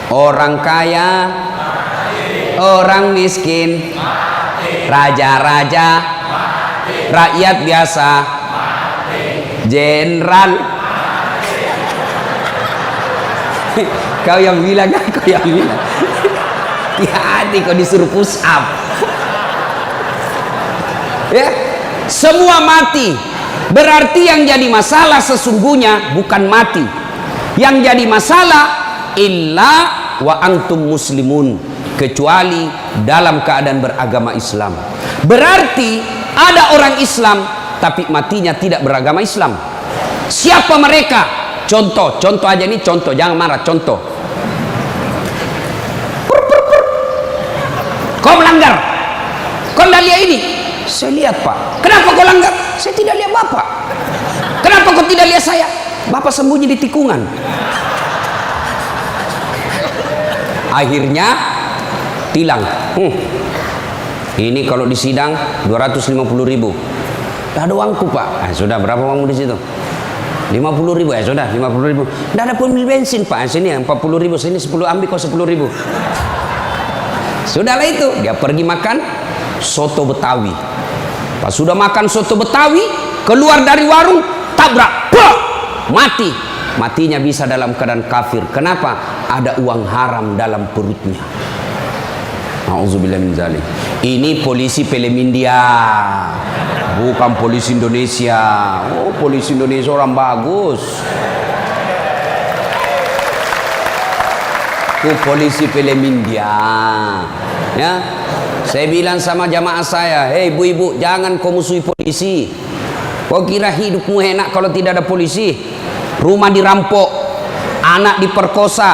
Orang kaya, orang miskin, raja-raja, rakyat biasa, jenderal. Kau yang bilang, kau yang bilang. Hati-hati kau disuruh push up. Ya, semua mati. Berarti yang jadi masalah sesungguhnya bukan mati. Yang jadi masalah illa wa antum muslimun, kecuali dalam keadaan beragama Islam. Berarti ada orang Islam tapi matinya tidak beragama Islam. Siapa mereka? Contoh aja nih, contoh, jangan marah, contoh. Kau melanggar, kau tidak lihat ini. Saya lihat, Pak. Kenapa kau langgar? Saya tidak lihat Bapak. Kenapa kau tidak lihat saya? Bapak sembunyi di tikungan. Akhirnya tilang. Ini kalau di sidang 250.000. Tidak ada uangku, Pak. Sudah, berapa uangmu di situ? 50.000. Ya sudah, 50.000. Tidak ada pun bensin, Pak. Sini 40.000. Sini 10, ambil kau 10.000. Sudahlah itu. Dia pergi makan soto Betawi. Pas sudah makan soto Betawi, keluar dari warung, tabrak, mati. Matinya bisa dalam keadaan kafir. Kenapa? Ada uang haram dalam perutnya. Nauzubillah min dzalik. Ini polisi film India, bukan polisi Indonesia. Oh, polisi Indonesia orang bagus. Itu polisi film India. Ya, saya bilang sama jamaah saya, hei ibu-ibu, jangan kau musuhi polisi. Kau kira hidupmu enak kalau tidak ada polisi? Rumah dirampok, anak diperkosa,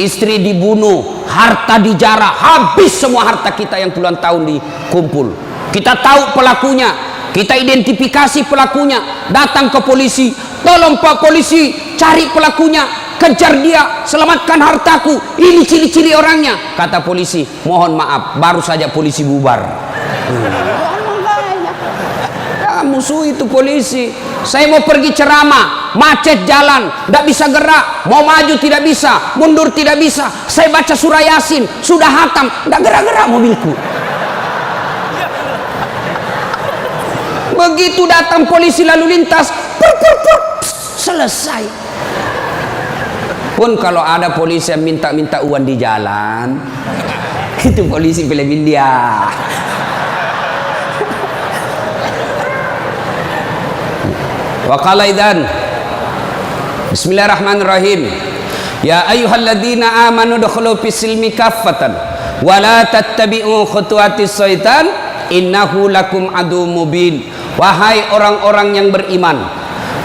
istri dibunuh, harta dijarah, habis semua harta kita yang puluhan tahun dikumpul. Kita tahu pelakunya, kita identifikasi pelakunya, datang ke polisi, tolong Pak polisi, cari pelakunya, kejar dia, selamatkan hartaku, ini ciri-ciri orangnya. Kata polisi, mohon maaf, baru saja polisi bubar. Musuh itu polisi. Saya mau pergi ceramah, macet jalan, tidak bisa gerak, mau maju tidak bisa, mundur tidak bisa. Saya baca surah Yasin, sudah hatam, tidak gerak-gerak mobilku. Begitu datang polisi lalu lintas, selesai. Pun kalau ada polisi yang minta-minta uang di jalan, itu polisi film India. Wa qala idzan Bismillahirrahmanirrahim. Ya ayyuhalladzina amanu dukhulu fis-silmi kaffatan wa la tattabi'u khutuwatis syaitan innahu lakum adu mubin. Wahai orang-orang yang beriman,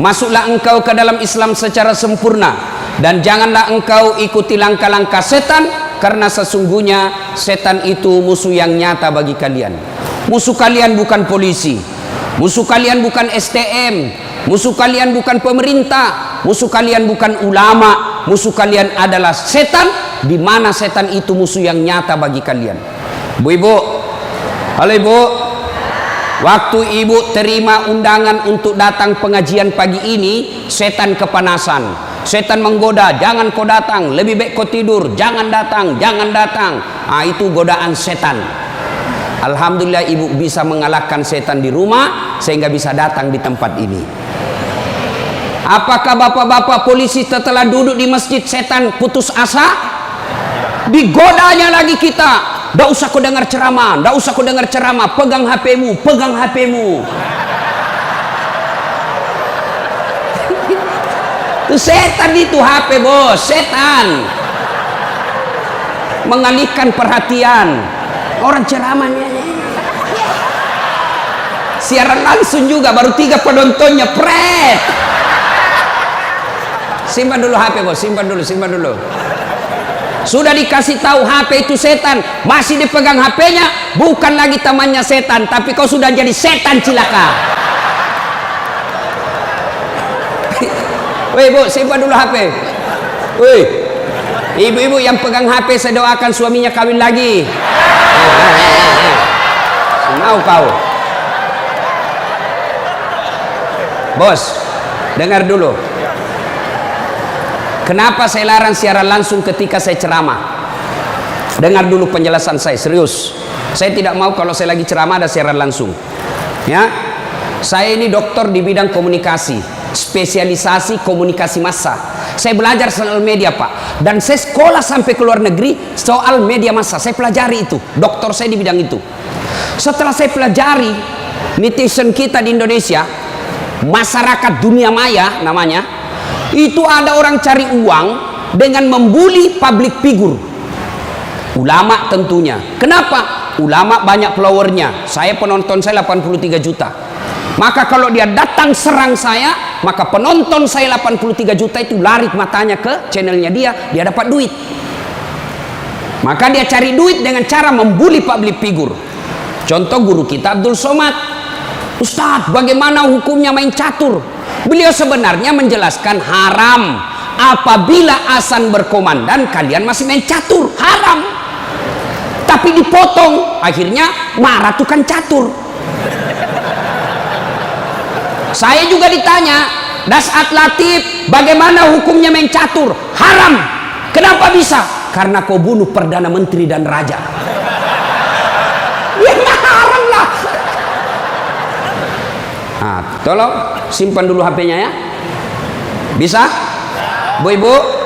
masuklah engkau ke dalam Islam secara sempurna dan janganlah engkau ikuti langkah-langkah setan, karena sesungguhnya setan itu musuh yang nyata bagi kalian. Musuh kalian bukan polisi, musuh kalian bukan STM, musuh kalian bukan pemerintah, musuh kalian bukan ulama, musuh kalian adalah setan, di mana setan itu musuh yang nyata bagi kalian. Bu-ibu, halo ibu, waktu ibu terima undangan untuk datang pengajian pagi ini, setan kepanasan, setan menggoda, jangan kau datang, lebih baik kau tidur, jangan datang, jangan datang. Itu godaan setan. Alhamdulillah ibu bisa mengalahkan setan di rumah sehingga bisa datang di tempat ini. Apakah bapak-bapak polisi setelah duduk di masjid setan putus asa? Digodanya lagi kita. Nggak usah kau dengar ceramah, nggak usah kau dengar ceramah, pegang HP-mu, pegang HP-mu. Itu setan, itu HP bos, setan. Mengalihkan perhatian. Orang ceramahnya siaran langsung juga, baru 3 penontonnya, pret. Simpan dulu HP bos, simpan dulu. Sudah dikasih tahu HP itu setan, masih dipegang HP-nya, bukan lagi temannya setan, tapi kau sudah jadi setan cilaka. Woi bu, simpan dulu HP. Woi, ibu-ibu yang pegang HP, saya doakan suaminya kawin lagi. Mau kau? Bos, dengar dulu. kenapa saya larang siaran langsung ketika saya ceramah? Dengar dulu penjelasan saya, serius. Saya tidak mau kalau saya lagi ceramah ada siaran langsung. Ya, saya ini dokter di bidang komunikasi, spesialisasi komunikasi massa. Saya belajar soal media, Pak, dan saya sekolah sampai ke luar negeri soal media massa. Saya pelajari itu, dokter saya di bidang itu. Setelah saya pelajari, netizen kita di Indonesia, masyarakat dunia maya namanya, itu ada orang cari uang dengan membuli public figure. Ulama tentunya. Kenapa? Ulama banyak followernya. Saya penonton saya 83 juta. Maka kalau dia datang serang saya, maka penonton saya 83 juta itu lari matanya ke channelnya dia dapat duit. Maka dia cari duit dengan cara membuli public figure. Contoh guru kita Abdul Somad. Ustadz, bagaimana hukumnya main catur? Beliau sebenarnya menjelaskan haram apabila azan berkomandan kalian masih main catur, haram. Tapi dipotong, akhirnya marah tukang catur. Saya juga ditanya, Dasat Latif, bagaimana hukumnya main catur? Haram. Kenapa bisa? Karena kau bunuh Perdana Menteri dan Raja. Ya haram lah. Nah, tolong simpan dulu HP-nya ya. Bisa? Bu Ibu?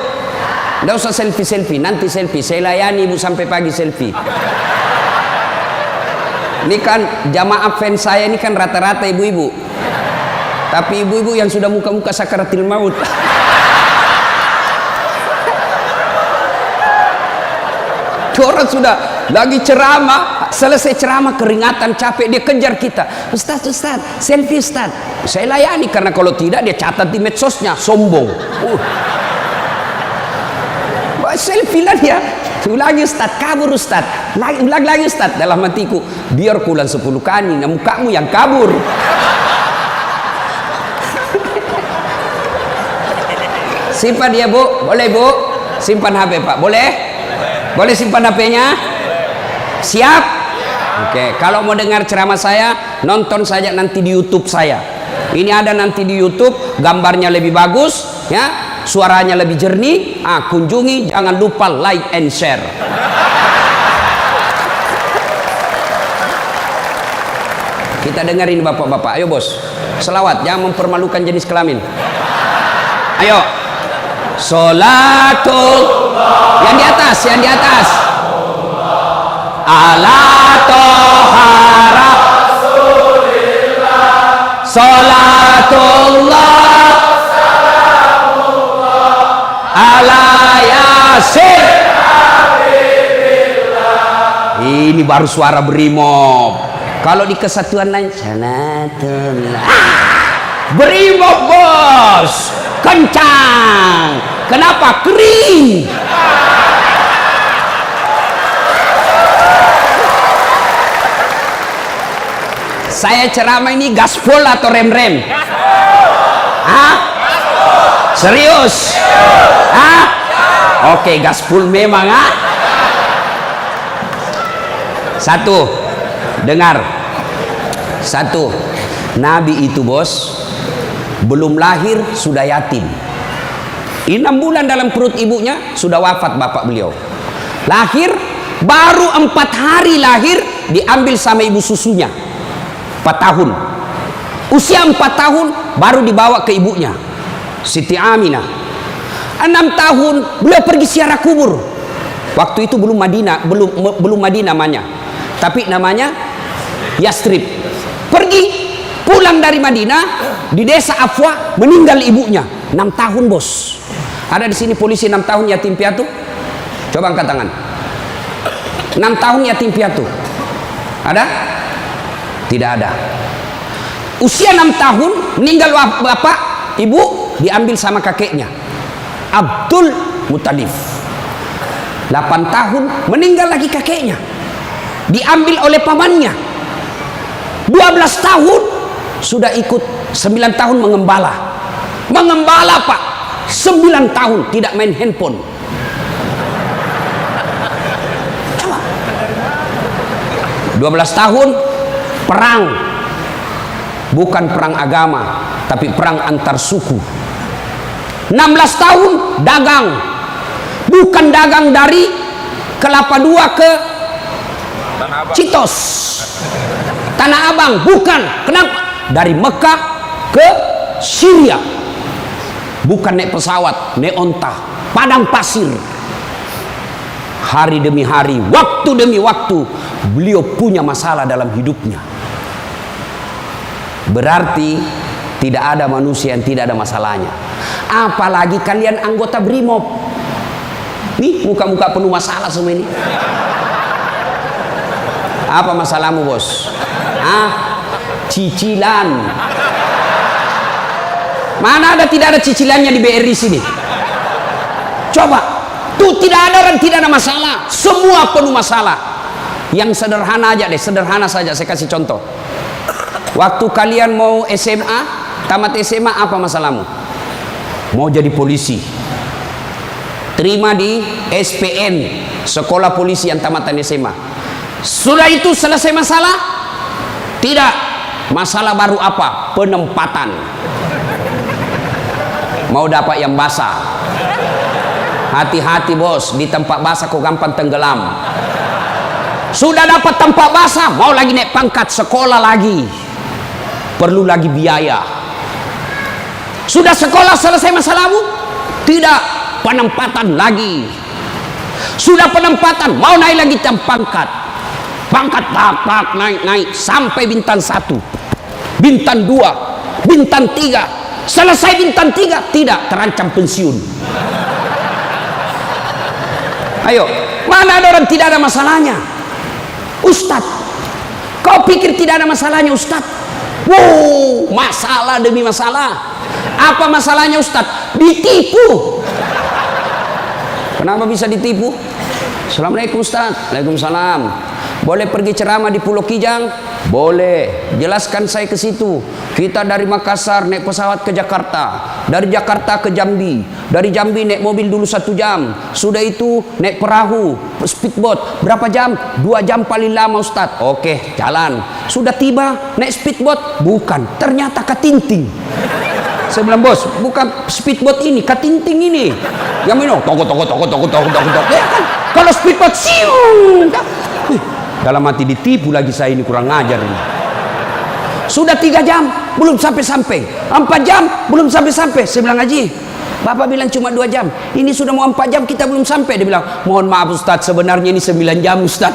Nggak usah selfie-selfie, nanti selfie. Saya layani ibu sampai pagi selfie. Ini kan jamaah fans saya ini kan rata-rata ibu-ibu. Tapi ibu-ibu yang sudah muka-muka sakaratil maut. Orang sudah lagi ceramah, selesai ceramah keringatan, capek, dia kejar kita. Ustaz, selfie Ustaz. Saya layani karena kalau tidak dia catat di medsosnya, sombong. Selfie lah dia. Ulangi Ustaz, kabur Ustaz. Ulang lagi Ustaz. Dalam hatiku, biar kulan 10 kali, nah mukamu yang kabur. Simpan dia Bu, boleh Bu? Simpan HP Pak, boleh? Boleh simpan HP-nya? Siap? Oke, kalau mau dengar ceramah saya, nonton saja nanti di YouTube saya. Ini ada nanti di YouTube, gambarnya lebih bagus, ya. Suaranya lebih jernih. Kunjungi, jangan lupa like and share. Kita dengerin bapak-bapak. Ayo bos, selawat, jangan mempermalukan jenis kelamin. Ayo, Sholatul, yang di atas, yang di atas. Ala tohara Sholatullah ala yasin. Ini baru suara brimob. Kalau di kesatuan lain Sholatullah, brimob bos, kencang. Kenapa? Kering. Saya ceramah ini gaspol atau rem-rem? Hah? Serius? Hah? Oke, gaspol memang. Satu, dengar. Satu, Nabi itu bos belum lahir sudah yatim. 6 bulan dalam perut ibunya sudah wafat bapak beliau. Lahir baru 4 hari lahir diambil sama ibu susunya. 4 tahun. Usia 4 tahun baru dibawa ke ibunya, Siti Aminah. 6 tahun beliau pergi ziarah kubur. Waktu itu belum Madinah, belum Madinah namanya, tapi namanya Yastrib. Pergi pulang dari Madinah, di desa Afwa meninggal ibunya. 6 tahun bos. Ada di sini polisi 6 tahun yatim piatu? Coba angkat tangan. 6 tahun yatim piatu. Ada? Tidak ada. Usia 6 tahun meninggal bapak, ibu diambil sama kakeknya Abdul Muttalib. 8 tahun meninggal lagi kakeknya, diambil oleh pamannya. 12 tahun sudah ikut, 9 tahun mengembala. Mengembala pak, 9 tahun tidak main handphone. Coba. 12 tahun perang, bukan perang agama tapi perang antar suku. 16 tahun dagang. Bukan dagang dari Kelapa II ke Citos, Tanah Abang, bukan. Kenapa? Dari Mekah ke Syria. Bukan naik pesawat, naik onta, padang pasir. Hari demi hari, waktu demi waktu, beliau punya masalah dalam hidupnya. Berarti tidak ada manusia yang tidak ada masalahnya. Apalagi kalian anggota BRIMOB. Nih muka-muka penuh masalah semua ini. Apa masalahmu, bos? Cicilan. Mana ada tidak ada cicilannya di BRI sini? Coba, tuh tidak ada orang tidak ada masalah. Semua penuh masalah. Yang sederhana aja deh, sederhana saja. Saya kasih contoh. Waktu kalian mau SMA, tamat SMA, apa masalahmu? Mau jadi polisi. Terima di SPN, Sekolah Polisi yang tamatan SMA. Sudah itu selesai masalah? Tidak. Masalah baru apa? Penempatan. Mau dapat yang basah. Hati-hati bos, di tempat basah kok gampang tenggelam. Sudah dapat tempat basah, mau lagi naik pangkat, sekolah lagi. Perlu lagi biaya. Sudah sekolah selesai masalahmu? Tidak. Penempatan lagi. Sudah penempatan, mau naik lagi jam pangkat. Pangkat tak naik sampai bintang 1, bintang 2, bintang 3. Selesai bintang 3, tidak, terancam pensiun. Ayo, mana ada orang tidak ada masalahnya? Ustadz, kau pikir tidak ada masalahnya Ustadz? Wow, masalah demi masalah. Apa masalahnya Ustadz? Ditipu. Kenapa bisa ditipu? Assalamualaikum Ustaz. Waalaikumsalam. Boleh pergi ceramah di Pulau Kijang? Boleh. Jelaskan saya ke situ. Kita dari Makassar naik pesawat ke Jakarta, dari Jakarta ke Jambi, dari Jambi naik mobil dulu 1 jam. Sudah itu naik perahu, speedboat. Berapa jam? 2 jam paling lama Ustaz. Oke, jalan. Sudah tiba naik speedboat? Bukan. Ternyata katinting. Saya bilang, bos, bukan speedboat ini, katinting ini. Yang minum, toko. Ya kan? Kalau speedboat, siung. Dalam hati ditipu lagi saya ini, kurang ngajar ini. Sudah 3 jam, belum sampai-sampai. 4 jam, belum sampai-sampai. Saya bilang, Haji, Bapak bilang cuma 2 jam. Ini sudah mau 4 jam, kita belum sampai. Dia bilang, mohon maaf Ustaz, sebenarnya ini 9 jam Ustaz.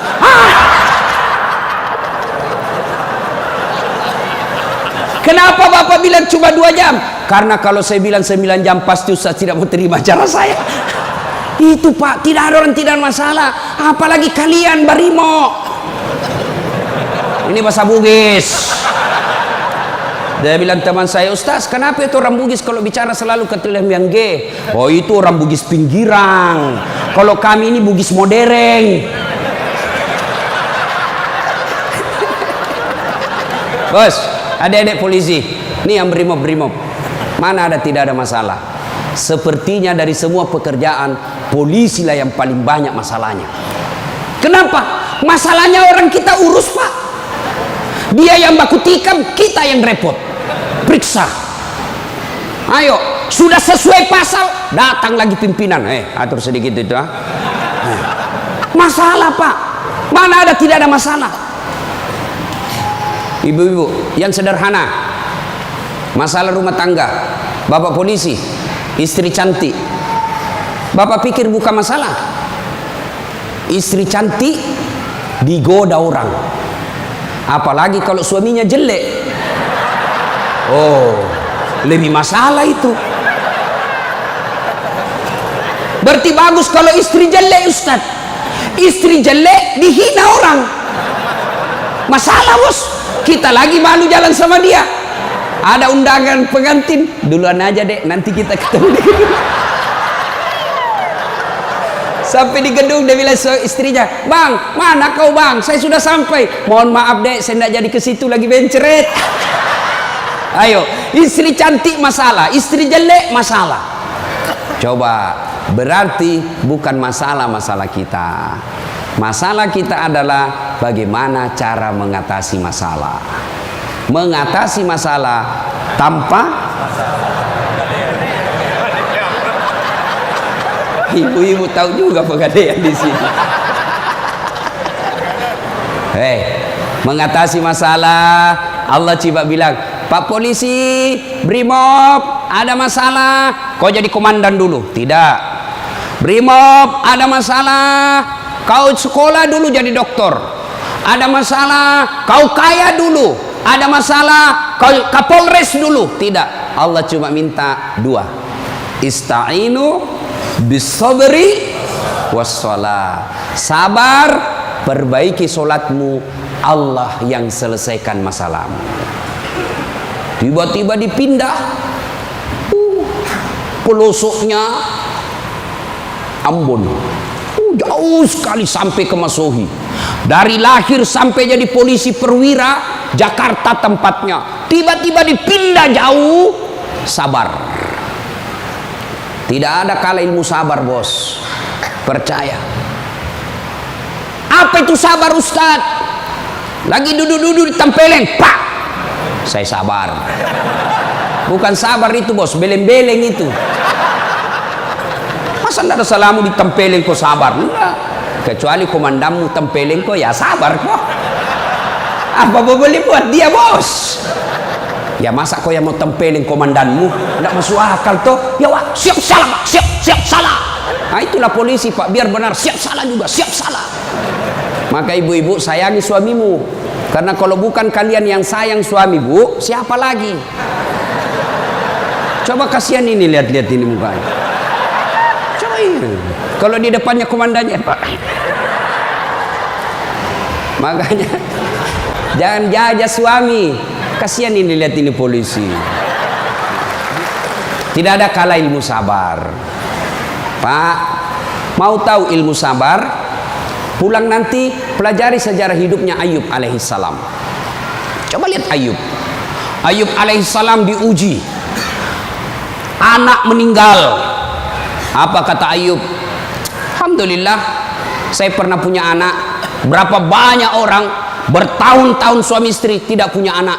Kenapa Bapak bilang cuma 2 jam? Karena kalau saya bilang 9 jam pasti Ustaz tidak mau terima cara saya. Itu Pak, tidak ada orang tidak ada masalah. Apalagi kalian Barimo. Ini bahasa Bugis. Dia bilang teman saya, Ustaz, kenapa itu orang Bugis kalau bicara selalu ke yang G? Oh itu orang Bugis pinggiran. Kalau kami ini Bugis modern. Bos, adik-adik polisi, ini yang brimob. Mana ada tidak ada masalah. Sepertinya dari semua pekerjaan, polisi lah yang paling banyak masalahnya. Kenapa? Masalahnya orang kita urus Pak. Dia yang baku tikam, kita yang repot. Periksa. Ayo, sudah sesuai pasal, datang lagi pimpinan. Atur sedikit itu. Masalah Pak. Mana ada tidak ada masalah. Ibu-ibu, yang sederhana. Masalah rumah tangga, bapak polisi, istri cantik. Bapak pikir bukan masalah. Istri cantik digoda orang. Apalagi kalau suaminya jelek. Oh, lebih masalah itu. Berarti bagus kalau istri jelek Ustaz. Istri jelek dihina orang. Masalah bos. Kita lagi malu jalan sama dia. Ada undangan pengantin, duluan aja dek, nanti kita ketemu di gedung. Sampai di gedung dia bilang istrinya, bang, mana kau bang? Saya sudah sampai. Mohon maaf dek, saya tidak jadi ke situ lagi benceret. Ayo, istri cantik masalah, istri jelek masalah. Coba, berarti bukan masalah kita. Masalah kita adalah bagaimana cara mengatasi masalah. Mengatasi masalah tanpa Ibu-ibu tahu juga pegadaian di sini. Mengatasi masalah, Allah coba bilang, Pak polisi, Brimob, ada masalah, kau jadi komandan dulu. Tidak. Brimob, ada masalah, kau sekolah dulu jadi dokter. Ada masalah, kau kaya dulu. Ada masalah, kau Kapolres dulu. Tidak. Allah cuma minta dua. Ista'inu bis-sabri was-shalah. Sabar, perbaiki solatmu, Allah yang selesaikan masalahmu. Tiba-tiba dipindah pelosoknya Ambon, jauh sekali sampai ke Masohi. Dari lahir sampai jadi polisi perwira, Jakarta tempatnya. Tiba-tiba dipindah jauh. Sabar. Tidak ada kalah ilmu sabar, bos. Percaya. Apa itu sabar, Ustaz? Lagi duduk-duduk di tempeleng, pak. Saya sabar. Bukan sabar itu, bos, beleng-beleng itu. Masa tidak ada salamu di tempeleng kok sabar? Enggak. Kecuali komandanmu tempeleng kok, ya sabar kok. Apa boleh buat dia, bos? Ya masa kau yang mau tempelin komandanmu? Tidak masuk akal toh. Ya wah, siap salah pak, siap salah. Nah itulah polisi pak, biar benar siap salah juga, siap salah. Maka ibu-ibu sayangi suamimu, karena kalau bukan kalian yang sayang suami bu, siapa lagi? Coba kasihan ini, lihat-lihat ini mukanya. Coba ini, kalau di depannya komandannya pak. Makanya jangan jajah suami. Kasihan ini, lihat ini polisi. Tidak ada kalah ilmu sabar. Pak, mau tahu ilmu sabar? Pulang nanti pelajari sejarah hidupnya Ayub alaihissalam. Coba lihat Ayub. Ayub alaihissalam diuji. Anak meninggal. Apa kata Ayub? Alhamdulillah, saya pernah punya anak. Berapa banyak orang bertahun-tahun suami istri tidak punya anak.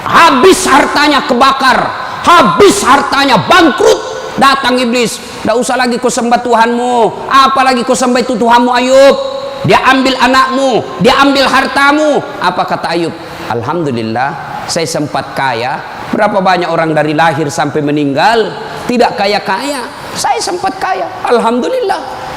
Habis hartanya kebakar, habis hartanya bangkrut. Datang iblis, tidak usah lagi kau sembah Tuhanmu, apalagi kau sembah itu Tuhanmu Ayub. Dia ambil anakmu, dia ambil hartamu. Apa kata Ayub? Alhamdulillah, saya sempat kaya. Berapa banyak orang dari lahir sampai meninggal tidak kaya-kaya, saya sempat kaya. Alhamdulillah.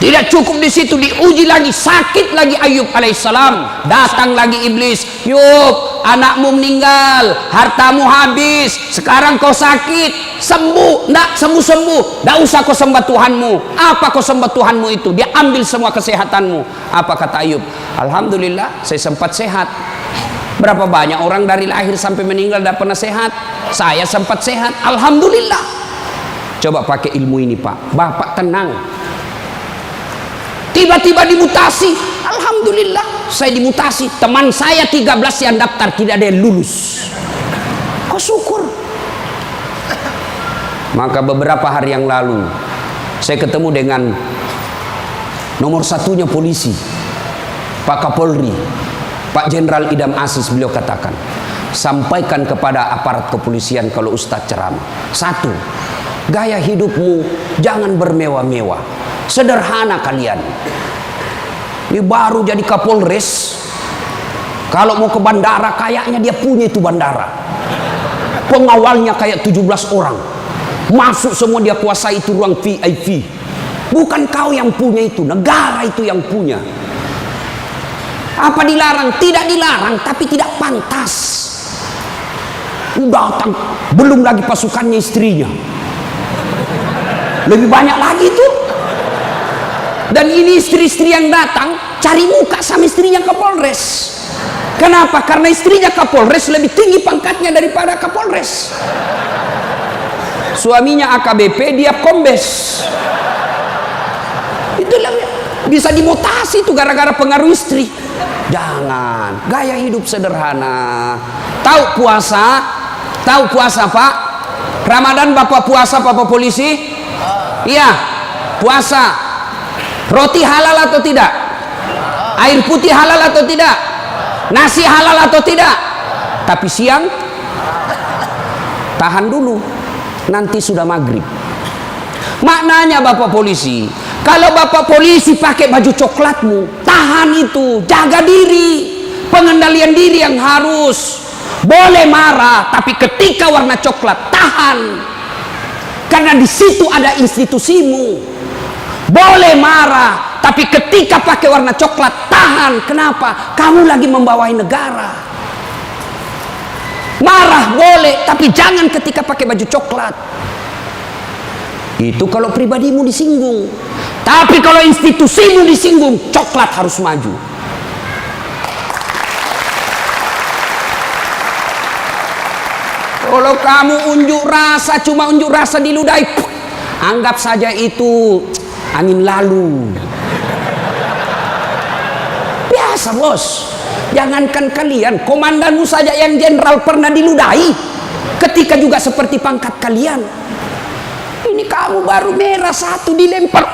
Tidak cukup di situ, diuji lagi, sakit lagi Ayub alaihissalam. Datang lagi iblis, Yub, anakmu meninggal, hartamu habis, sekarang kau sakit, sembuh, ndak sembuh-sembuh, ndak usah kau sembah Tuhanmu. Apa kau sembah Tuhanmu itu? Dia ambil semua kesehatanmu. Apa kata Ayub? Alhamdulillah, saya sempat sehat. Berapa banyak orang dari lahir sampai meninggal tidak pernah sehat? Saya sempat sehat, alhamdulillah. Coba pakai ilmu ini pak, bapak tenang. Tiba-tiba dimutasi, alhamdulillah saya dimutasi. Teman saya 13 yang daftar tidak ada yang lulus. Kau syukur. Maka beberapa hari yang lalu saya ketemu dengan nomor satunya polisi, Pak Kapolri, Pak Jenderal Idam Aziz. Beliau katakan, sampaikan kepada aparat kepolisian kalau Ustadz ceramah. Satu, gaya hidupmu jangan bermewah-mewah. Sederhana kalian. Ini baru jadi Kapolres. Kalau mau ke bandara, kayaknya dia punya itu bandara. Pengawalnya kayak 17 orang. Masuk semua, dia kuasai itu ruang VIP. Bukan kau yang punya itu, negara itu yang punya. Apa dilarang? Tidak dilarang, tapi tidak pantas. Datang, belum lagi pasukannya istrinya. Lebih banyak lagi itu. Dan ini istri-istri yang datang cari muka sama istrinya Kapolres. Kenapa? Karena istrinya Kapolres lebih tinggi pangkatnya daripada Kapolres. Suaminya AKBP, dia kombes. Itulah bisa dimutasi itu gara-gara pengaruh istri. Jangan, gaya hidup sederhana. Tahu puasa? Tahu puasa pak? Ramadan bapak puasa, bapak polisi? Iya, puasa. Roti halal atau tidak? Air putih halal atau tidak? Nasi halal atau tidak? Tapi siang tahan dulu. nanti sudah maghrib. Maknanya Bapak polisi, kalau Bapak polisi pakai baju coklatmu, tahan itu, jaga diri. Pengendalian diri yang harus. Boleh marah, tapi ketika warna coklat, tahan. Karena di situ ada institusimu. Boleh marah, tapi ketika pakai warna coklat, tahan. Kenapa? Kamu lagi membawai negara. Marah boleh, tapi jangan ketika pakai baju coklat. Itu kalau pribadimu disinggung. Tapi kalau institusimu disinggung, coklat harus maju. Kalau kamu unjuk rasa, cuma unjuk rasa diludahi, anggap saja itu angin lalu. Biasa bos. Jangankan kalian, komandanmu saja yang jenderal pernah diludahi. Ketika juga seperti pangkat kalian. Ini kamu baru merah satu dilempar.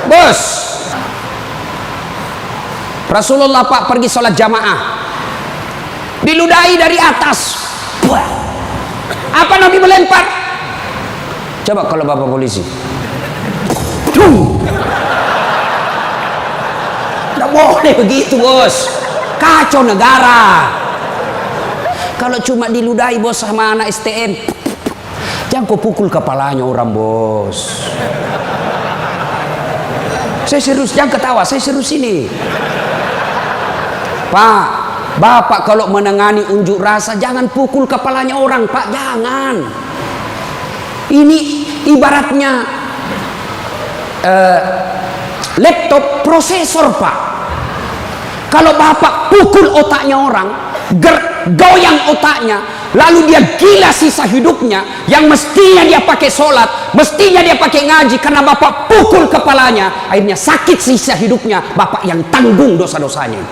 Bos, Rasulullah Pak pergi sholat jamaah, diludahi dari atas. Apa Nabi melempar? Coba kalau Bapak polisi. Tidak boleh begitu bos, kacau negara. Kalau cuma diludahi bos sama anak STM, jangan kau pukul kepalanya orang bos. Saya serius, jangan ketawa, saya serius ini. Pak, Bapak kalau menangani unjuk rasa jangan pukul kepalanya orang, Pak, jangan. Ini ibaratnya laptop prosesor, Pak. Kalau Bapak pukul otaknya orang, goyang otaknya, lalu dia gila sisa hidupnya, yang mestinya dia pakai sholat, mestinya dia pakai ngaji, karena Bapak pukul kepalanya, akhirnya sakit sisa hidupnya, Bapak yang tanggung dosa-dosanya.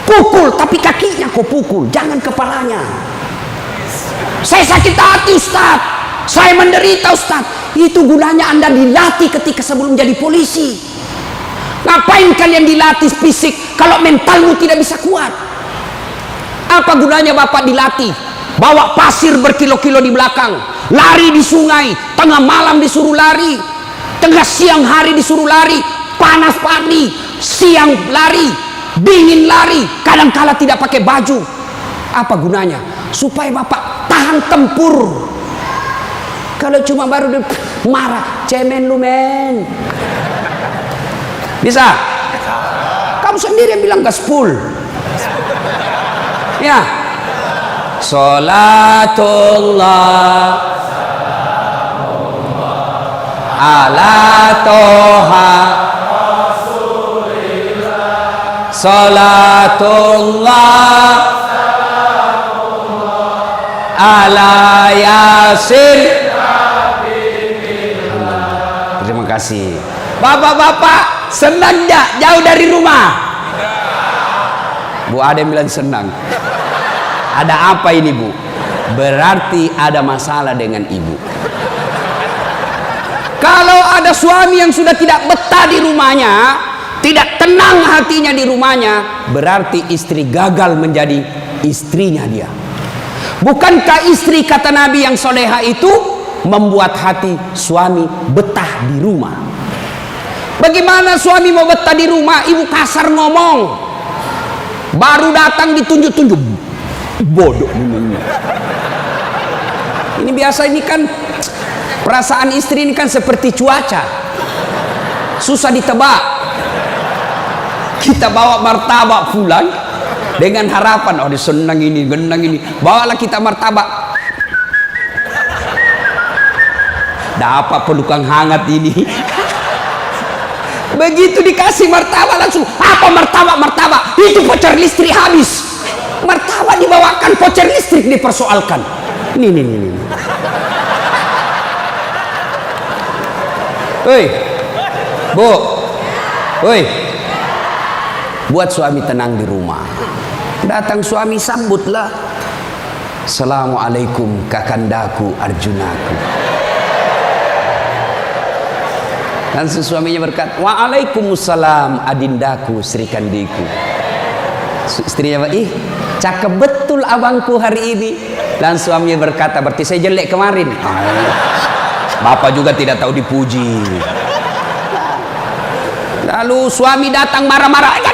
Pukul, tapi kakinya kau pukul, jangan kepalanya. Saya sakit hati Ustaz, saya menderita Ustaz. Itu gunanya Anda dilatih ketika sebelum jadi polisi. Ngapain kalian dilatih fisik kalau mentalmu tidak bisa kuat? Apa gunanya Bapak dilatih? Bawa pasir berkilo-kilo di belakang, lari di sungai, tengah malam disuruh lari, tengah siang hari disuruh lari, panas pagi, siang lari, dingin lari, kadang-kala tidak pakai baju. Apa gunanya? Supaya Bapak tahan tempur. Kalau cuma baru marah, cemen lu men. Bisa? Kamu sendiri yang bilang gaspol. Ya. Salatullah ala toha salatullah ala yasin. Terima kasih. Bapak-bapak senang gak jauh dari rumah? Bu Ade bilang senang. Ada apa ini Bu? Berarti ada masalah dengan ibu. Kalau ada suami yang sudah tidak betah di rumahnya, tidak tenang hatinya di rumahnya, berarti istri gagal menjadi istrinya dia. Bukankah istri kata Nabi yang soleha itu membuat hati suami betah di rumah? Bagaimana suami mau betah di rumah? Ibu kasar ngomong, baru datang ditunjuk-tunjuk, bodoh ini. Ini biasa, ini kan perasaan istri ini kan seperti cuaca, susah ditebak. Kita bawa martabak pulang dengan harapan, oh senang ini, genang ini, bawalah kita martabak. Dapat pelukan hangat ini. Begitu dikasih martabak langsung, apa martabak? Itu voucher listrik habis. Martabak dibawakan, voucher listrik dipersoalkan. Nih. Woi, Bu, woi, buat suami tenang di rumah. Datang suami sambutlah. Assalamualaikum kakandaku Arjunaku. Langsung suaminya berkata, waalaikumsalam adindaku Sri Kandiku. Istrinya, ih cakep betul abangku hari ini. Dan suaminya berkata, berarti saya jelek kemarin. Bapak juga tidak tahu dipuji. Lalu suami datang marah-marah.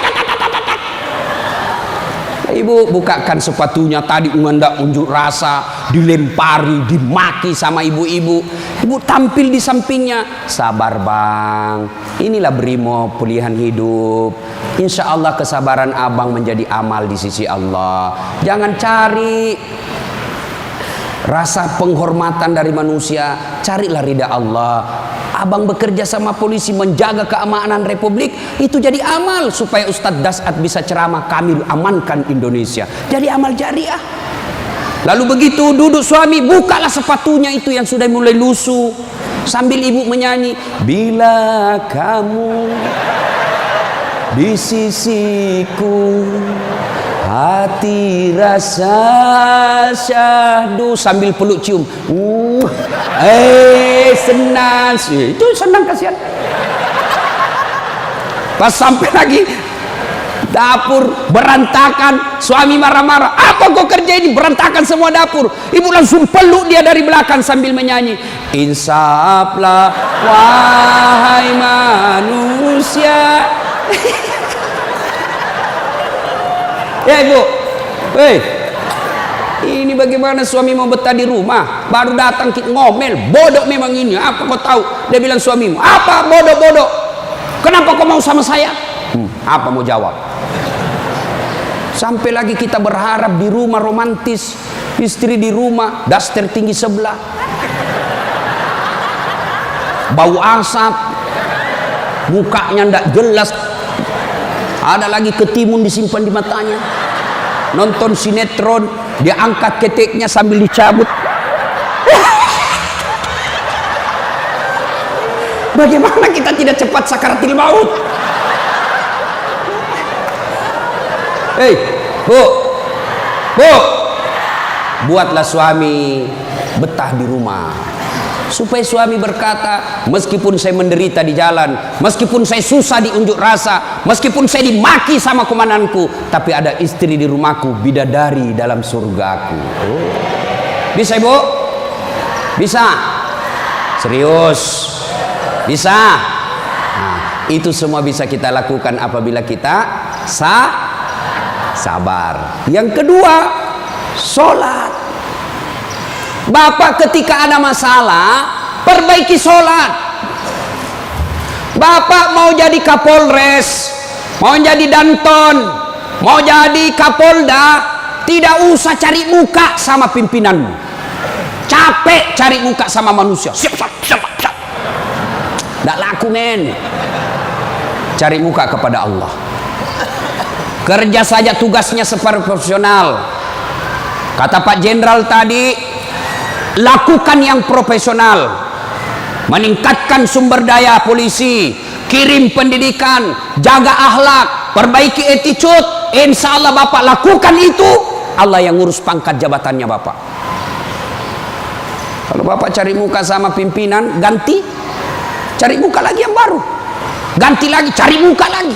Ibu bukakan sepatunya tadi, hendak unjuk rasa, dilempari, dimaki sama ibu-ibu. Ibu tampil di sampingnya, sabar bang, inilah brimo pilihan hidup. Insya Allah kesabaran abang menjadi amal di sisi Allah. Jangan cari rasa penghormatan dari manusia, carilah ridha Allah. Abang bekerja sama polisi menjaga keamanan Republik, itu jadi amal supaya Ustadz Dasat bisa ceramah, kami amankan Indonesia, jadi amal jariah. Lalu begitu duduk suami, bukalah sepatunya itu yang sudah mulai lusuh, sambil ibu menyanyi, bila kamu di sisiku hati rasa syahdu, sambil peluk cium. Senang sih, itu senang kasihan. Pas sampai lagi dapur berantakan, suami marah-marah, apa kau kerja ini, berantakan semua dapur. Ibu langsung peluk dia dari belakang sambil menyanyi, insaflah wahai manusia. Ya ibu, ini bagaimana suami mau betah di rumah, baru datang ngomel, bodoh memang ini, apa kau tahu? Dia bilang suamimu, apa bodoh-bodoh? Kenapa kau mau sama saya? Apa mau jawab? Sampai lagi kita berharap di rumah romantis, istri di rumah, daster tinggi sebelah, bau asap, mukanya ndak jelas, ada lagi ketimun disimpan di matanya. Nonton sinetron, dia angkat keteknya sambil dicabut. Bagaimana kita tidak cepat sakaratil maut? Hei, bu, buatlah suami betah di rumah, supaya suami berkata, meskipun saya menderita di jalan, meskipun saya susah di unjuk rasa, meskipun saya dimaki sama komandanku, tapi ada istri di rumahku, bidadari dalam surgaku. Bisa ibu? Bisa? Serius? Bisa? Nah, itu semua bisa kita lakukan apabila kita sabar. Yang kedua, sholat. Bapak ketika ada masalah, perbaiki sholat. Bapak mau jadi Kapolres, mau jadi Danton, mau jadi Kapolda, tidak usah cari muka sama pimpinanmu. Capek cari muka sama manusia. Siap. Tidak laku men. Cari muka kepada Allah. Kerja saja tugasnya seperti profesional. Kata Pak Jenderal tadi, lakukan yang profesional, meningkatkan sumber daya polisi, kirim pendidikan, jaga akhlak, perbaiki attitude. Insya Allah Bapak lakukan itu, Allah yang ngurus pangkat jabatannya Bapak. Kalau Bapak cari muka sama pimpinan, ganti, cari muka lagi yang baru, ganti lagi, cari muka lagi.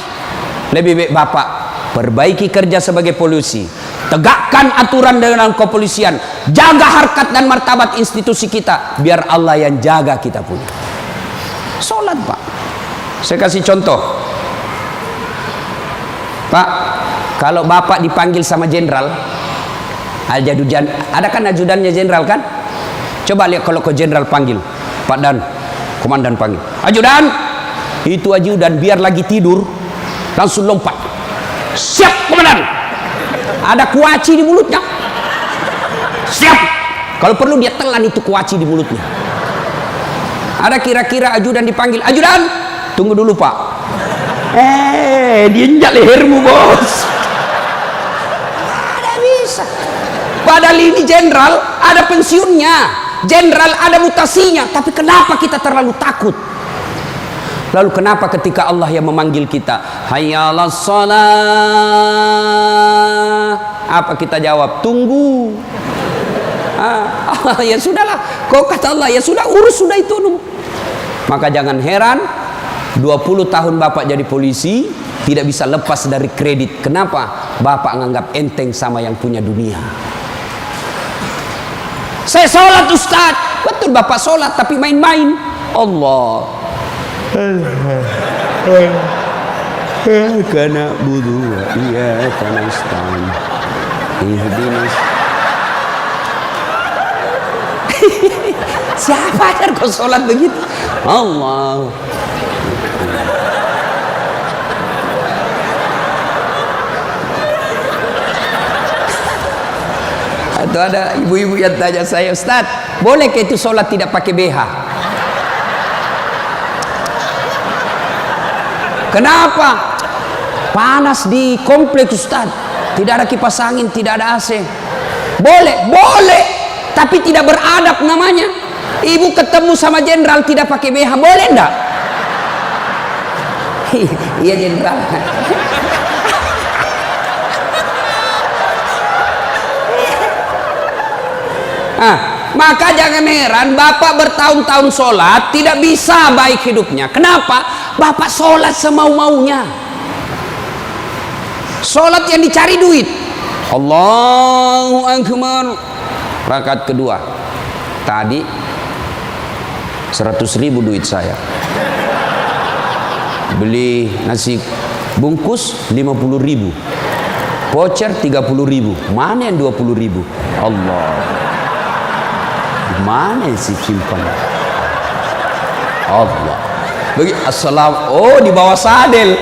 Lebih baik Bapak perbaiki kerja sebagai polisi, tegakkan aturan dengan kepolisian, jaga harkat dan martabat institusi kita, biar Allah yang jaga kita punya. Sholat Pak. Saya kasih contoh Pak, kalau Bapak dipanggil sama jenderal, ajudan, ada kan ajudannya jenderal kan? Coba lihat kalau ke jenderal panggil, Pak Dan, komandan panggil, ajudan, itu ajudan biar lagi tidur langsung lompat, siap komandan, ada kuaci di mulutnya, siap, kalau perlu dia telan itu kuaci di mulutnya. Ada kira-kira ajudan dipanggil, ajudan, tunggu dulu Pak, diinjak lehermu bos. Ada bisa. Padahal ini jenderal ada pensiunnya, jenderal ada mutasinya, tapi kenapa kita terlalu takut? Lalu kenapa ketika Allah yang memanggil kita, hayya 'alas shalah, apa kita jawab? Tunggu. Ya sudahlah, kau kata Allah, ya sudah, urus sudah itu. Maka jangan heran 20 tahun Bapak jadi polisi, tidak bisa lepas dari kredit. Kenapa? Bapak nganggap enteng sama yang punya dunia. Saya sholat Ustaz. Betul Bapak sholat, tapi main-main. Allah. Karena budu, iya karena istan. Siapa ajar kau sholat begitu? Allah. Atau ada ibu-ibu yang tanya saya, Ustaz, boleh ke itu sholat tidak pakai BH? Kenapa? Panas di kompleks Ustaz, tidak ada kipas angin, tidak ada AC. Boleh, boleh, tapi tidak beradab namanya. Ibu ketemu sama jenderal tidak pakai BH, boleh enggak? Iya jenderal. Maka jangan heran Bapak bertahun-tahun sholat tidak bisa baik hidupnya. Kenapa? Bapak sholat semau-maunya. Sholat yang dicari duit. Allahu Akbar. Rakaat kedua. Tadi 100.000 duit saya. Beli nasi bungkus 50.000. Voucher 30.000. Mana yang 20.000? Allah. Mana sih simpan? Allah. Assalam. Oh, di bawah sadel.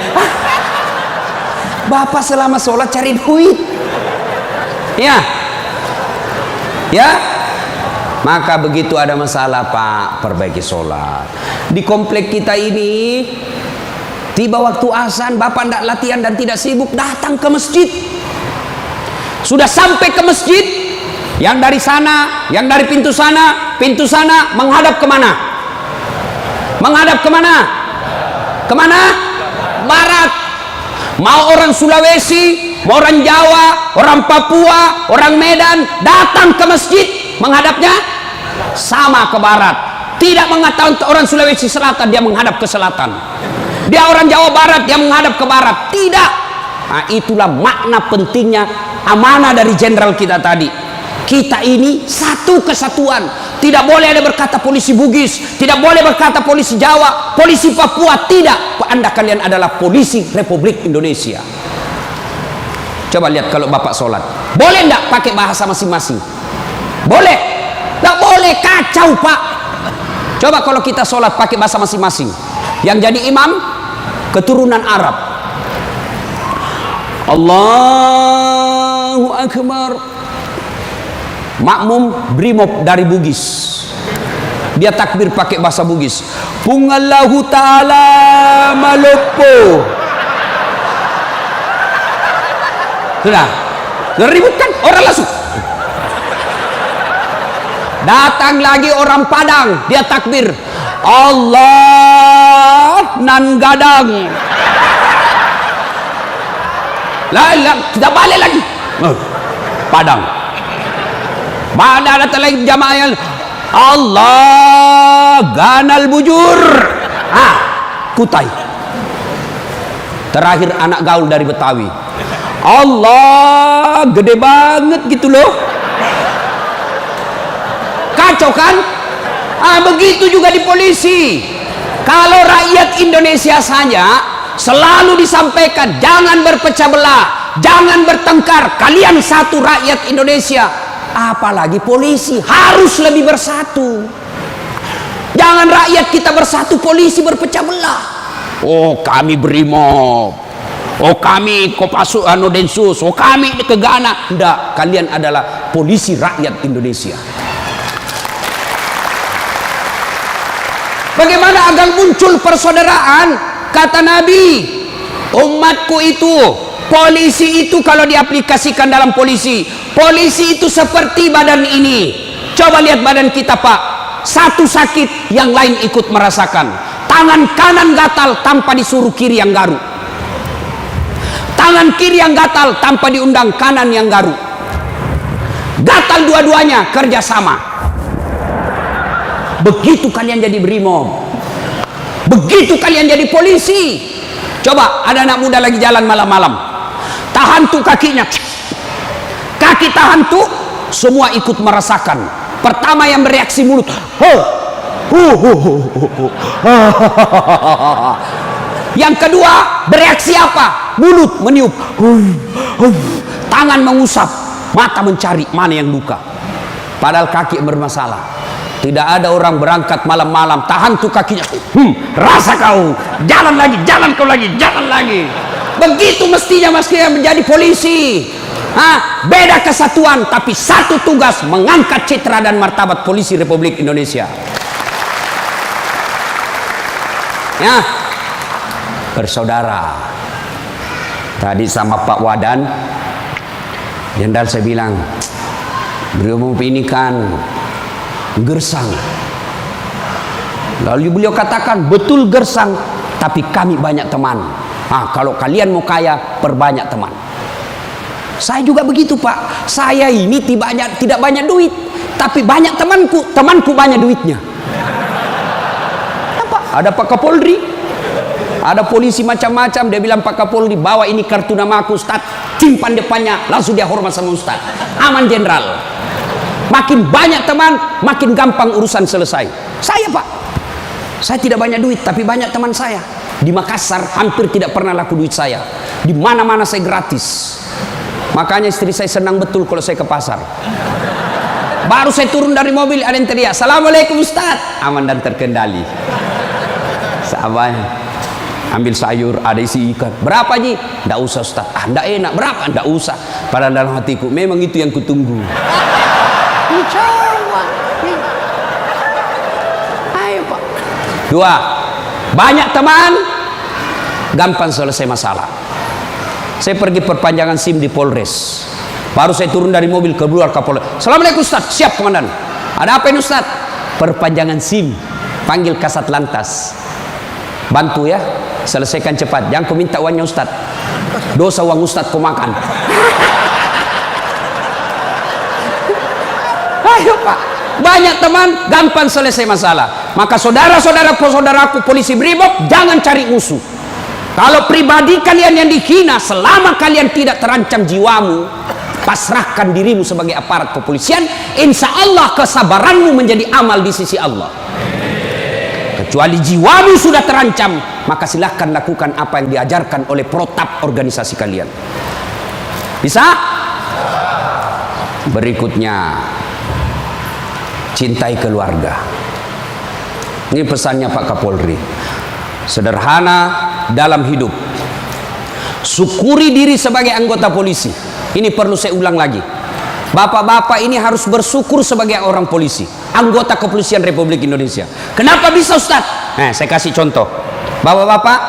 Bapak selama sholat cari duit. Ya. Ya. Maka begitu ada masalah Pak, perbaiki sholat. Di komplek kita ini, tiba waktu azan, Bapak tidak latihan dan tidak sibuk, datang ke masjid. Sudah sampai ke masjid, yang dari sana, yang dari pintu sana menghadap kemana? Menghadap kemana? Kemana? Barat. Mau orang Sulawesi, mau orang Jawa, orang Papua, orang Medan, datang ke masjid, menghadapnya sama ke barat. Tidak mengatakan orang Sulawesi Selatan dia menghadap ke selatan, dia orang Jawa Barat dia menghadap ke barat. Tidak. Nah, itulah makna pentingnya amanah dari jenderal kita tadi. Kita ini satu kesatuan. Tidak boleh ada berkata polisi Bugis, tidak boleh berkata polisi Jawa, polisi Papua. Tidak. Anda kalian adalah polisi Republik Indonesia. Coba lihat kalau Bapak sholat, boleh enggak pakai bahasa masing-masing? Boleh? Enggak boleh, kacau Pak. Coba kalau kita sholat pakai bahasa masing-masing. Yang jadi imam keturunan Arab. Allahu Akbar. Makmum brimob dari Bugis, dia takbir pakai bahasa Bugis. Pungallahu ta'ala malopo. Sudah ribut kan orang langsung. Datang lagi orang Padang, dia takbir Allah nan gadang. Lah kita balik lagi Padang. Mana datang lagi jamaah yang Allah ganal bujur. Kutai. Terakhir anak gaul dari Betawi. Allah gede banget gitu loh. Kacau kan? Begitu juga di polisi. Kalau rakyat Indonesia saja selalu disampaikan jangan berpecah belah, jangan bertengkar, kalian satu rakyat Indonesia. Apalagi polisi harus lebih bersatu. Jangan rakyat kita bersatu, polisi berpecah belah. Oh kami brimob, oh kami Kopassus Densus, oh kami Kegana. Enggak, kalian adalah polisi rakyat Indonesia. Bagaimana agar muncul persaudaraan? Kata Nabi, umatku itu, polisi itu kalau diaplikasikan dalam polisi itu seperti badan ini. Coba lihat badan kita Pak, satu sakit yang lain ikut merasakan. Tangan kanan gatal tanpa disuruh kiri yang garuk, tangan kiri yang gatal tanpa diundang kanan yang garuk. Gatal dua-duanya kerjasama. Begitu kalian jadi brimob, Begitu kalian jadi polisi, coba ada anak muda lagi jalan malam-malam, tahan tuh kakinya, kaki tahan tuh, semua ikut merasakan. Pertama yang bereaksi mulut, yang kedua bereaksi apa? Mulut meniup, tangan mengusap, mata mencari mana yang luka, padahal kaki bermasalah. Tidak ada orang berangkat malam-malam tahan tuh kakinya, rasa kau, jalan lagi, jalan kau lagi, jalan lagi. Begitu mestinya menjadi polisi. Beda kesatuan tapi satu tugas, mengangkat citra dan martabat polisi Republik Indonesia. Ya, bersaudara. Tadi sama Pak Wadan, Jenderal saya bilang, beliau ini kan gersang. Lalu beliau katakan, betul gersang, tapi kami banyak teman. Kalau kalian mau kaya, perbanyak teman. Saya juga begitu, Pak. Saya ini tidak banyak duit, tapi banyak temanku. Temanku banyak duitnya. Apa? Ada Pak Kapolri, ada polisi macam-macam. Dia bilang, Pak Kapolri, bawa ini kartu nama aku, Ustaz. Simpan depannya, langsung dia hormat sama Ustaz. Aman, Jenderal. Makin banyak teman, makin gampang urusan selesai. Saya, Pak, saya tidak banyak duit, tapi banyak teman saya. Di Makassar hampir tidak pernah laku duit saya. Di mana-mana saya gratis. Makanya istri saya senang betul kalau saya ke pasar. Baru saya turun dari mobil, ada yang teriak, Assalamualaikum Ustaz. Aman dan terkendali. Sahabat, ambil sayur, ada isi ikan. Berapa Ji? Nggak usah Ustaz. Nggak enak. Berapa? Nggak usah. Padahal dalam hatiku, memang itu yang kutunggu. Ayo Pak. Dua, banyak teman, gampang selesai masalah. Saya pergi perpanjangan SIM di Polres. Baru saya turun dari mobil, keluar Kapolres. Assalamualaikum Ustaz. Siap Komandan. Ada apa ini Ustaz? Perpanjangan SIM. Panggil Kasat Lantas. Bantu ya, selesaikan cepat. Jangan kau minta uangnya Ustaz. Dosa uang Ustaz kau makan. Ayo Pak, banyak teman, gampang selesai masalah. Maka saudaraku polisi Brimob, jangan cari musuh. Kalau pribadi kalian yang dihina, selama kalian tidak terancam jiwamu, pasrahkan dirimu sebagai aparat kepolisian, insya Allah kesabaranmu menjadi amal di sisi Allah. Kecuali jiwamu sudah terancam, maka silahkan lakukan apa yang diajarkan oleh protap organisasi kalian. Bisa? Berikutnya, cintai keluarga. Ini pesannya Pak Kapolri. Sederhana dalam hidup. Syukuri diri sebagai anggota polisi. Ini perlu saya ulang lagi. Bapak-bapak ini harus bersyukur sebagai orang polisi, anggota kepolisian Republik Indonesia. Kenapa bisa Ustaz? Saya kasih contoh. Bapak-bapak,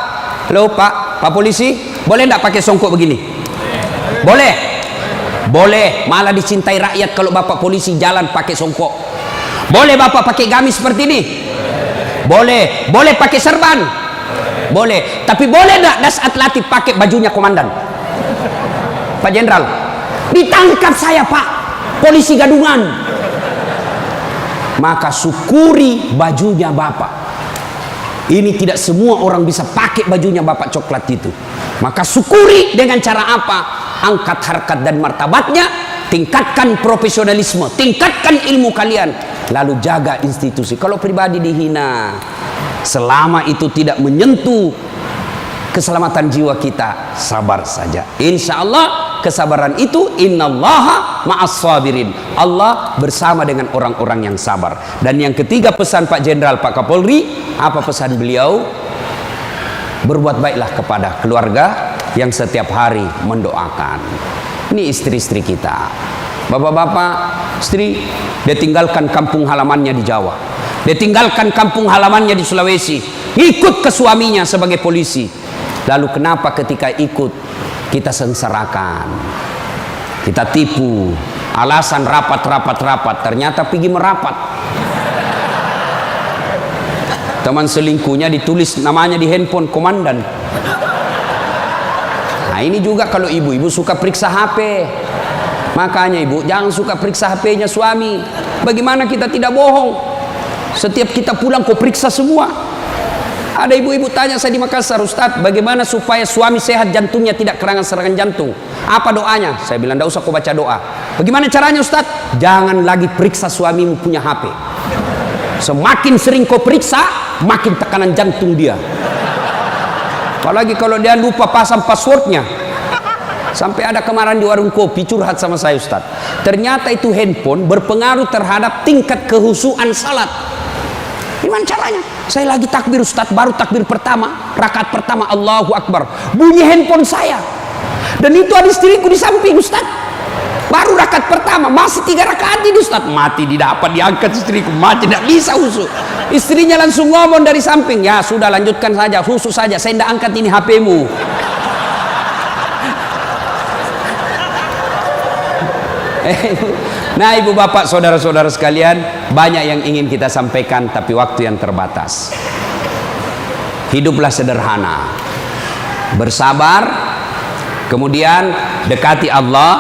halo Pak polisi, boleh enggak pakai songkok begini? Boleh. Boleh, malah dicintai rakyat kalau Bapak polisi jalan pakai songkok. Boleh Bapak pakai gamis seperti ini? Boleh. Boleh pakai serban? Boleh. Tapi boleh enggak das atletik pakai bajunya komandan? Pak Jenderal, ditangkap saya Pak, polisi gadungan. Maka syukuri bajunya Bapak. Ini tidak semua orang bisa pakai bajunya Bapak coklat itu. Maka syukuri dengan cara apa? Angkat harkat dan martabatnya, tingkatkan profesionalisme, tingkatkan ilmu kalian, lalu jaga institusi. Kalau pribadi dihina, selama itu tidak menyentuh keselamatan jiwa kita, sabar saja. Insya Allah kesabaran itu, innallaha ma'as sabirin. Allah bersama dengan orang-orang yang sabar. Dan yang ketiga pesan Pak Jenderal, Pak Kapolri, apa pesan beliau? Berbuat baiklah kepada keluarga yang setiap hari mendoakan. Ini istri-istri kita. Bapak-bapak, istri, dia tinggalkan kampung halamannya di Jawa. Dia tinggalkan kampung halamannya di Sulawesi. Ikut ke suaminya sebagai polisi. Lalu kenapa ketika ikut kita sengsarakan, kita tipu, alasan rapat, ternyata pergi merapat. Teman selingkuhnya ditulis namanya di handphone komandan. Nah ini juga kalau ibu-ibu suka periksa HP. Makanya ibu jangan suka periksa HP-nya suami. Bagaimana kita tidak bohong? Setiap kita pulang kau periksa semua. Ada ibu-ibu tanya saya di Makassar, Ustadz, bagaimana supaya suami sehat jantungnya tidak serangan jantung? Apa doanya? Saya bilang, tidak usah kau baca doa. Bagaimana caranya Ustadz? Jangan lagi periksa suamimu punya HP. Semakin sering kau periksa, makin tekanan jantung dia. Apalagi kalau dia lupa pasang passwordnya. Sampai ada kemarin di warung kopi curhat sama saya, Ustadz. Ternyata itu handphone berpengaruh terhadap tingkat kehusuan salat. Gimana caranya? Saya lagi takbir, Ustadz, baru takbir pertama, rakaat pertama, Allahu Akbar, bunyi handphone saya. Dan itu ada istriku di samping, Ustadz. Baru rakaat pertama, masih 3 rakaat ini, Ustadz. Mati didapat, diangkat istriku, mati tidak bisa husu. Istrinya langsung ngomong dari samping, ya sudah lanjutkan saja, husu saja, saya tidak angkat ini HP-mu. Nah, ibu bapak, saudara-saudara sekalian, banyak yang ingin kita sampaikan, tapi waktu yang terbatas. Hiduplah sederhana, bersabar, kemudian dekati Allah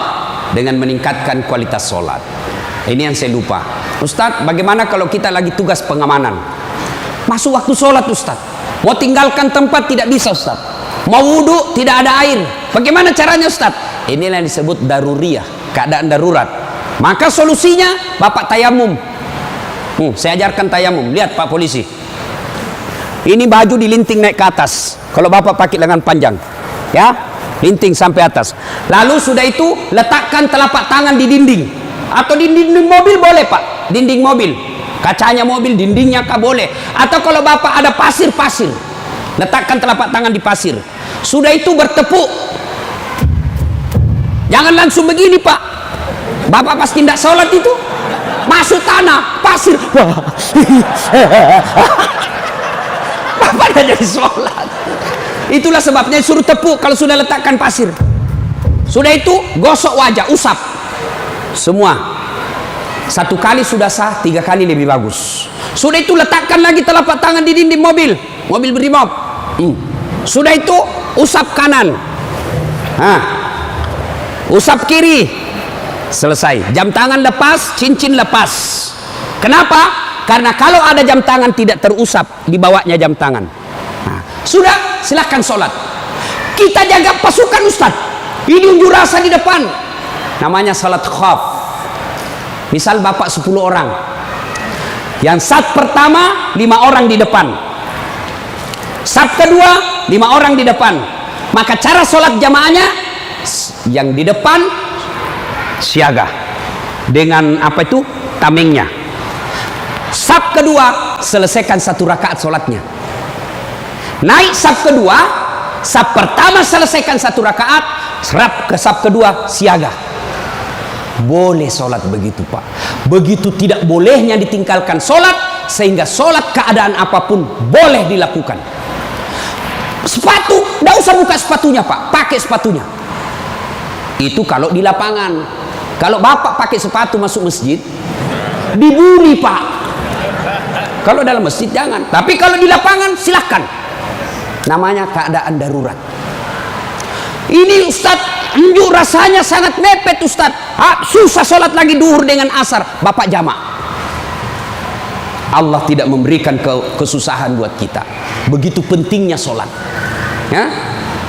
dengan meningkatkan kualitas sholat. Ini yang saya lupa, Ustadz, bagaimana kalau kita lagi tugas pengamanan, masuk waktu sholat, Ustadz, mau tinggalkan tempat tidak bisa, Ustadz, mau wudhu tidak ada air, bagaimana caranya, Ustadz? Inilah yang disebut daruriyah, keadaan darurat. Maka solusinya bapak tayamum. Saya ajarkan tayamum. Lihat Pak Polisi, ini baju dilinting naik ke atas. Kalau bapak pakai lengan panjang, ya, linting sampai atas. Lalu sudah itu letakkan telapak tangan di dinding, atau di dinding mobil boleh Pak, dinding mobil, kacanya mobil, dindingnya kah boleh. Atau kalau bapak ada pasir, letakkan telapak tangan di pasir. Sudah itu bertepuk. Jangan langsung begini Pak. Bapak pasti tidak sholat itu, masuk tanah, pasir. Bapak tidak jadi sholat. Itulah sebabnya suruh tepuk kalau sudah letakkan pasir. Sudah itu gosok wajah, usap. Semua. 1 kali sudah sah, 3 kali lebih bagus. Sudah itu letakkan lagi telapak tangan di dinding mobil berimob. Sudah itu usap kanan. Usap kiri. Selesai. Jam tangan lepas, cincin lepas. Kenapa? Karena kalau ada jam tangan tidak terusap, dibawanya jam tangan. Sudah, silahkan sholat. Kita jaga pasukan, Ustadz. Ini unjuk rasa di depan. Namanya salat khaf. Misal bapak 10 orang. Yang saf pertama 5 orang di depan. Saf kedua 5 orang di depan. Maka cara sholat jamaahnya, yang di depan siaga dengan apa itu, tamengnya. Saf kedua selesaikan 1 rakaat sholatnya. Naik saf kedua, saf pertama selesaikan 1 rakaat, serap ke saf kedua siaga. Boleh sholat begitu Pak. Begitu tidak bolehnya ditinggalkan sholat, sehingga sholat keadaan apapun boleh dilakukan. Sepatu, tidak usah buka sepatunya Pak, pakai sepatunya. Itu kalau di lapangan. Kalau bapak pakai sepatu masuk masjid, dibully Pak. Kalau dalam masjid jangan, tapi kalau di lapangan silahkan. Namanya keadaan darurat. Ini Ustadz, unjuk rasanya sangat mepet Ustadz. Susah sholat lagi duhur dengan asar, bapak jamak. Allah tidak memberikan kesusahan buat kita. Begitu pentingnya sholat, ya?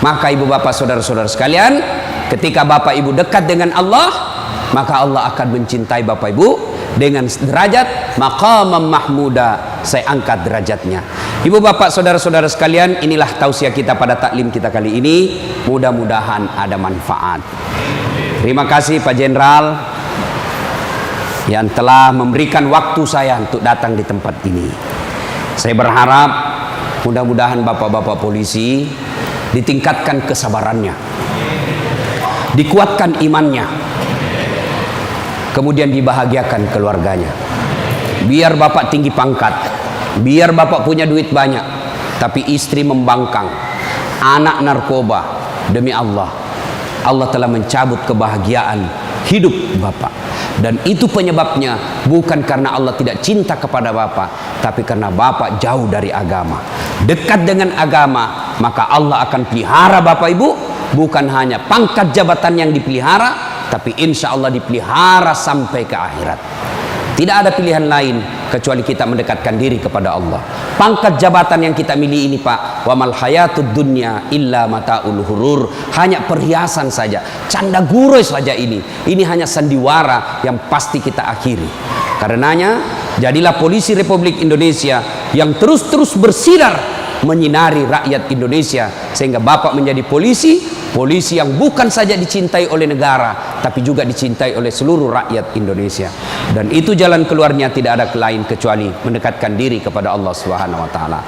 Maka ibu bapak, saudara-saudara sekalian, ketika bapak ibu dekat dengan Allah, maka Allah akan mencintai bapak ibu dengan derajat maqamam mahmuda. Saya angkat derajatnya. Ibu bapak, saudara-saudara sekalian, inilah tausiah kita pada taklim kita kali ini. Mudah-mudahan ada manfaat. Terima kasih Pak Jenderal yang telah memberikan waktu saya untuk datang di tempat ini. Saya berharap mudah-mudahan bapak-bapak polisi ditingkatkan kesabarannya, dikuatkan imannya, kemudian dibahagiakan keluarganya. Biar bapak tinggi pangkat, biar bapak punya duit banyak, tapi istri membangkang, anak narkoba, demi Allah, Allah telah mencabut kebahagiaan hidup bapak. Dan itu penyebabnya bukan karena Allah tidak cinta kepada bapak, tapi karena bapak jauh dari agama. Dekat dengan agama, maka Allah akan pelihara bapak ibu. Bukan hanya pangkat jabatan yang dipelihara, tapi insya Allah dipelihara sampai ke akhirat. Tidak ada pilihan lain kecuali kita mendekatkan diri kepada Allah. Pangkat jabatan yang kita miliki ini Pak, wa mal hayatud dunya illa mataul hurur, hanya perhiasan saja, canda guroi saja ini hanya sandiwara yang pasti kita akhiri. Karenanya jadilah polisi Republik Indonesia yang terus bersinar menyinari rakyat Indonesia, sehingga Bapak menjadi polisi yang bukan saja dicintai oleh negara, tapi juga dicintai oleh seluruh rakyat Indonesia. Dan itu jalan keluarnya tidak ada lain kecuali mendekatkan diri kepada Allah Subhanahu wa taala.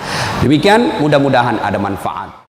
Demikian, mudah-mudahan ada manfaat.